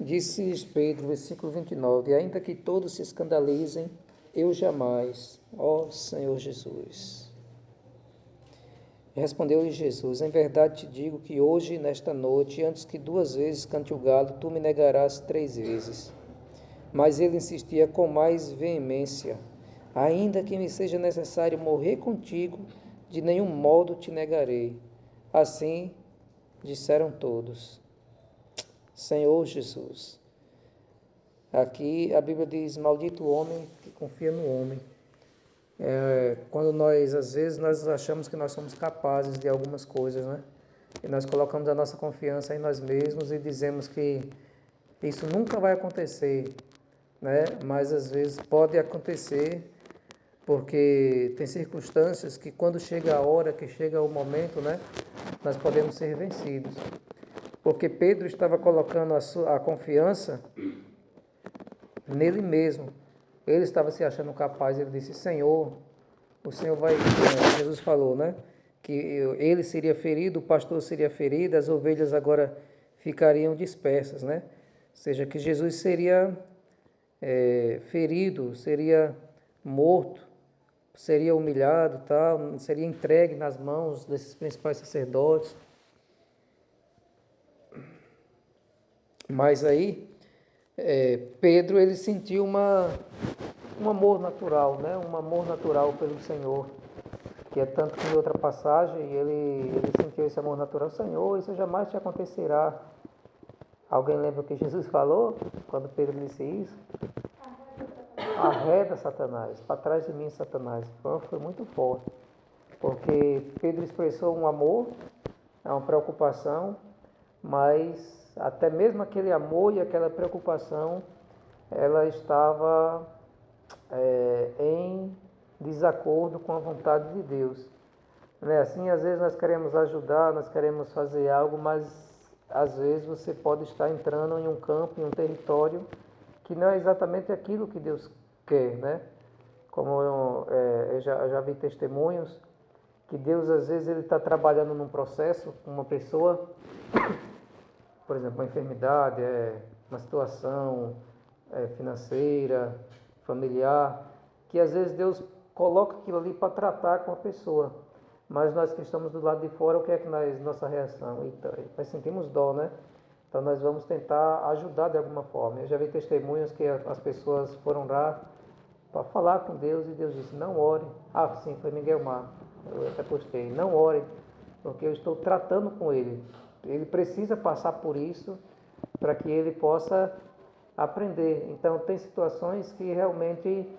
Disse Pedro, versículo 29, ainda que todos se escandalizem, eu jamais, ó Senhor Jesus. Respondeu-lhe Jesus, em verdade te digo que hoje, nesta noite, antes que 2 vezes cante o galo, tu me negarás 3 vezes. Mas ele insistia com mais veemência, ainda que me seja necessário morrer contigo, de nenhum modo te negarei. Assim disseram todos. Senhor Jesus. Aqui a Bíblia diz, maldito o homem que confia no homem. Quando nós, às vezes, nós achamos que nós somos capazes de algumas coisas, né? E nós colocamos a nossa confiança em nós mesmos e dizemos que isso nunca vai acontecer, né? Mas às vezes pode acontecer, porque tem circunstâncias que quando chega a hora, que chega o momento, né? Nós podemos ser vencidos. Porque Pedro estava colocando a confiança nele mesmo. Ele estava se achando capaz, ele disse, Senhor, o Senhor vai... Jesus falou, né? Que ele seria ferido, o pastor seria ferido, as ovelhas agora ficariam dispersas, né? Ou seja, que Jesus seria ferido, seria morto, seria humilhado, tal, seria entregue nas mãos desses principais sacerdotes. Mas aí, Pedro, ele sentiu um amor natural, né? Um amor natural pelo Senhor, que é tanto que em outra passagem ele sentiu esse amor natural. Senhor, isso jamais te acontecerá. Alguém lembra o que Jesus falou quando Pedro disse isso? Arreda, Satanás, para trás de mim, Satanás. Foi muito forte, porque Pedro expressou um amor, uma preocupação, mas até mesmo aquele amor e aquela preocupação, ela estava em desacordo com a vontade de Deus. Né? Assim, às vezes nós queremos ajudar, nós queremos fazer algo, mas às vezes você pode estar entrando em um campo, em um território que não é exatamente aquilo que Deus quer, né? Como eu já vi testemunhos que Deus às vezes ele está trabalhando num processo com uma pessoa, por exemplo, uma enfermidade, uma situação financeira, familiar, que às vezes Deus coloca aquilo ali para tratar com a pessoa. Mas nós que estamos do lado de fora, o que é que nossa reação? Eita, nós sentimos dó, né? Então nós vamos tentar ajudar de alguma forma. Eu já vi testemunhos que as pessoas foram lá para falar com Deus e Deus disse, não ore. Ah, sim, foi Miguel Mar. Eu até postei, não ore, porque eu estou tratando com ele. Ele precisa passar por isso para que ele possa aprender. Então tem situações que realmente,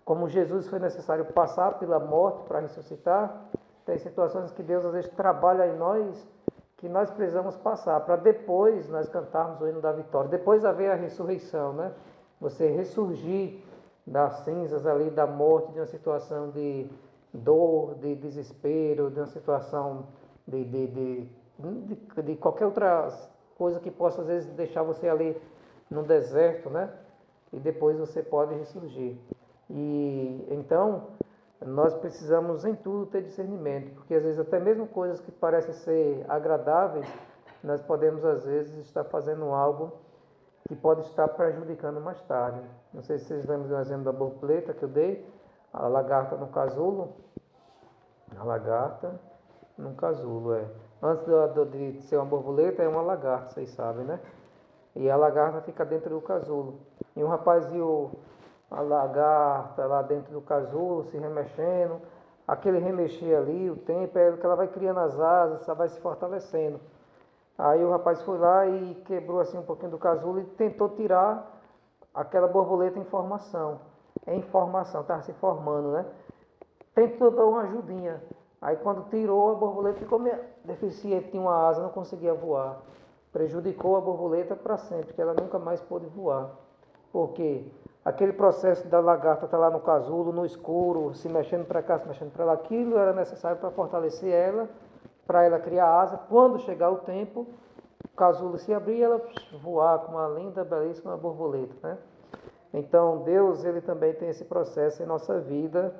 como Jesus foi necessário passar pela morte para ressuscitar, tem situações que Deus às vezes trabalha em nós, que nós precisamos passar, para depois nós cantarmos o hino da vitória. Depois haver a ressurreição, né? Você ressurgir das cinzas ali, da morte, de uma situação de dor, de desespero, de uma situação de qualquer outra coisa que possa às vezes deixar você ali no deserto, né? E depois você pode ressurgir. E então nós precisamos em tudo ter discernimento, porque às vezes até mesmo coisas que parecem ser agradáveis, nós podemos às vezes estar fazendo algo que pode estar prejudicando mais tarde. Não sei se vocês lembram do exemplo da borboleta que eu dei, a lagarta no casulo. A lagarta no casulo, Antes de ser uma borboleta, é uma lagarta, vocês sabem, né? E a lagarta fica dentro do casulo. E um rapaz viu a lagarta lá dentro do casulo, se remexendo. Aquele remexer ali, o tempo, é que ela vai criando as asas, ela vai se fortalecendo. Aí o rapaz foi lá e quebrou assim um pouquinho do casulo e tentou tirar aquela borboleta em formação. Estava se formando, né? Tentou dar uma ajudinha. Aí quando tirou, a borboleta ficou meio deficiente, tinha uma asa, não conseguia voar. Prejudicou a borboleta para sempre, que ela nunca mais pôde voar. Porque aquele processo da lagarta estar lá no casulo, no escuro, se mexendo para cá, se mexendo para lá, aquilo era necessário para fortalecer ela, para ela criar asa. Quando chegar o tempo, o casulo se abrir e ela voar com uma linda, belíssima borboleta, né? Então Deus, ele também tem esse processo em nossa vida.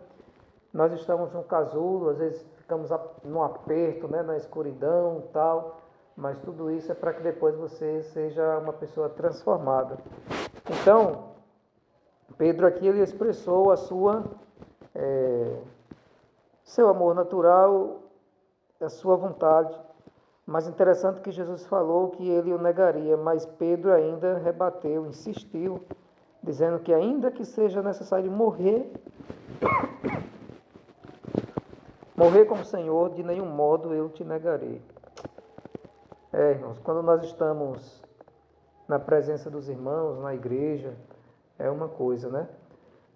Nós estamos num casulo, às vezes ficamos num aperto, né, na escuridão e tal, mas tudo isso é para que depois você seja uma pessoa transformada. Então, Pedro aqui ele expressou seu amor natural, a sua vontade. Mas interessante que Jesus falou que ele o negaria, mas Pedro ainda rebateu, insistiu, dizendo que ainda que seja necessário morrer com o Senhor, de nenhum modo eu te negarei. Irmãos, quando nós estamos na presença dos irmãos, na igreja, é uma coisa, né?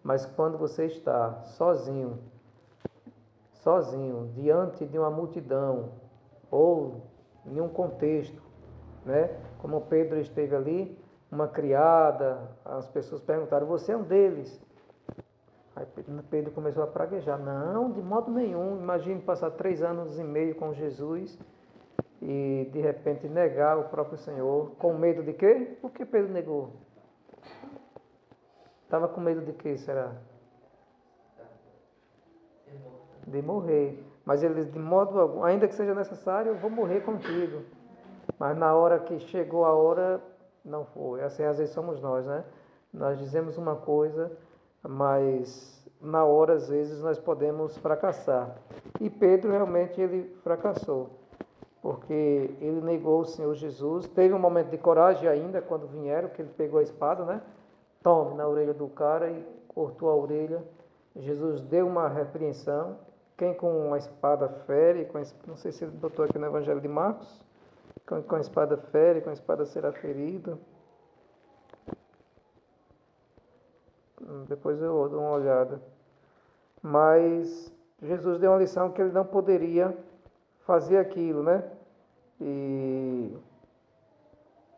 Mas quando você está sozinho, diante de uma multidão, ou em um contexto, né? Como Pedro esteve ali, uma criada, as pessoas perguntaram, você é um deles? Aí Pedro começou a praguejar, não, de modo nenhum, imagine passar 3 anos e meio com Jesus e de repente negar o próprio Senhor, com medo de quê? Por que Pedro negou? Estava com medo de quê, será? De morrer. Mas ele disse, de modo algum, ainda que seja necessário, eu vou morrer contigo. Mas na hora que chegou a hora, não foi. Assim às vezes somos nós, né? Nós dizemos uma coisa, mas na hora às vezes nós podemos fracassar. E Pedro realmente ele fracassou, porque ele negou o Senhor Jesus. Teve um momento de coragem ainda quando vieram, que ele pegou a espada, né? Tome na orelha do cara e cortou a orelha. Jesus deu uma repreensão. Quem com a espada fere, não sei se ele botou aqui no Evangelho de Marcos, com a espada fere, com a espada será ferido. Depois eu dou uma olhada. Mas Jesus deu uma lição que ele não poderia fazer aquilo, né? E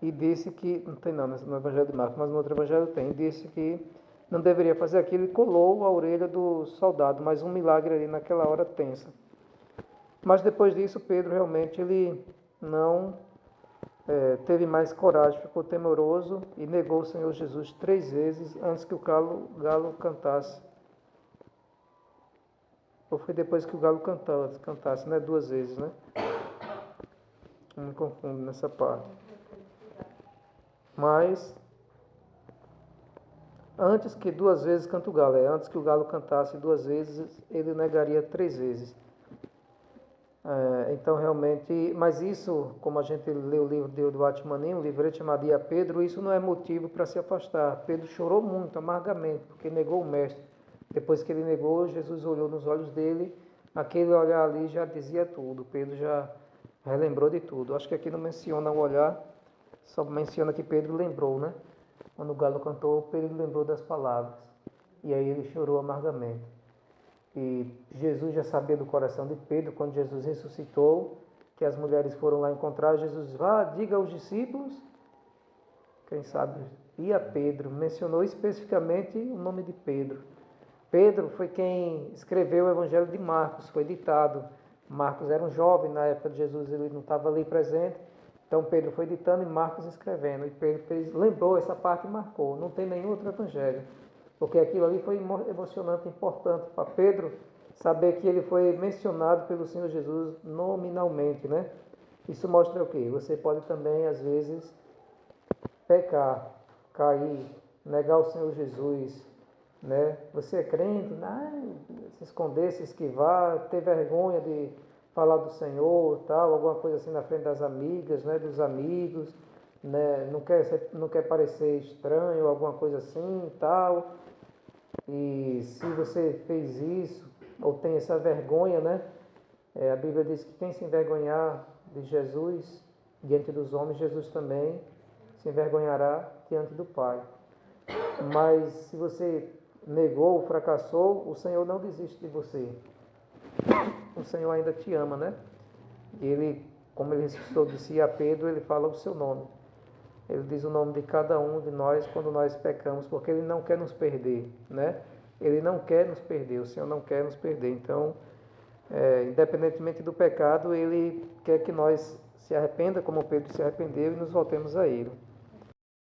disse que, não tem não no Evangelho de Marcos, mas no outro Evangelho tem, disse que não deveria fazer aquilo e colou a orelha do soldado, mas um milagre ali naquela hora tensa. Mas depois disso, Pedro realmente ele não teve mais coragem, ficou temoroso e negou o Senhor Jesus 3 vezes antes que o galo cantasse. Ou foi depois que o galo cantasse, né? 2 vezes, né? Não me confundo nessa parte. Mas antes que 2 vezes canta o galo, antes que o galo cantasse 2 vezes, ele negaria 3 vezes. Então realmente, mas isso, como a gente lê o livro de Eduardo Maninho, um livreto chamado Ia Pedro, isso não é motivo para se afastar. Pedro chorou muito, amargamente, porque negou o mestre. Depois que ele negou, Jesus olhou nos olhos dele, aquele olhar ali já dizia tudo, Pedro já relembrou de tudo. Acho que aqui não menciona o olhar, só menciona que Pedro lembrou, né? Quando o galo cantou, Pedro lembrou das palavras, e aí ele chorou amargamente. E Jesus já sabia do coração de Pedro, quando Jesus ressuscitou, que as mulheres foram lá encontrar Jesus. Vá, diga aos discípulos, quem sabe, e a Pedro, mencionou especificamente o nome de Pedro. Pedro foi quem escreveu o Evangelho de Marcos, foi ditado. Marcos era um jovem, na época de Jesus ele não estava ali presente, então Pedro foi ditando e Marcos escrevendo. E Pedro lembrou essa parte e marcou, não tem nenhum outro evangelho. Porque aquilo ali foi emocionante, importante para Pedro saber que ele foi mencionado pelo Senhor Jesus nominalmente, né? Isso mostra o quê? Você pode também, às vezes, pecar, cair, negar o Senhor Jesus, né? Você é crente, se esconder, se esquivar, ter vergonha de falar do Senhor, tal, alguma coisa assim na frente das amigas, né? Dos amigos, né? Não quer parecer estranho, alguma coisa assim, tal. E se você fez isso, ou tem essa vergonha, né? A Bíblia diz que quem se envergonhar de Jesus diante dos homens, Jesus também se envergonhará diante do Pai. Mas se você negou, fracassou, o Senhor não desiste de você. O Senhor ainda te ama, né? E Ele, como Ele ressuscitou de si a Pedro, Ele fala o seu nome. Ele diz o nome de cada um de nós quando nós pecamos, porque Ele não quer nos perder, né? Ele não quer nos perder, o Senhor não quer nos perder. Então, independentemente do pecado, Ele quer que nós se arrependa, como Pedro se arrependeu, e nos voltemos a Ele.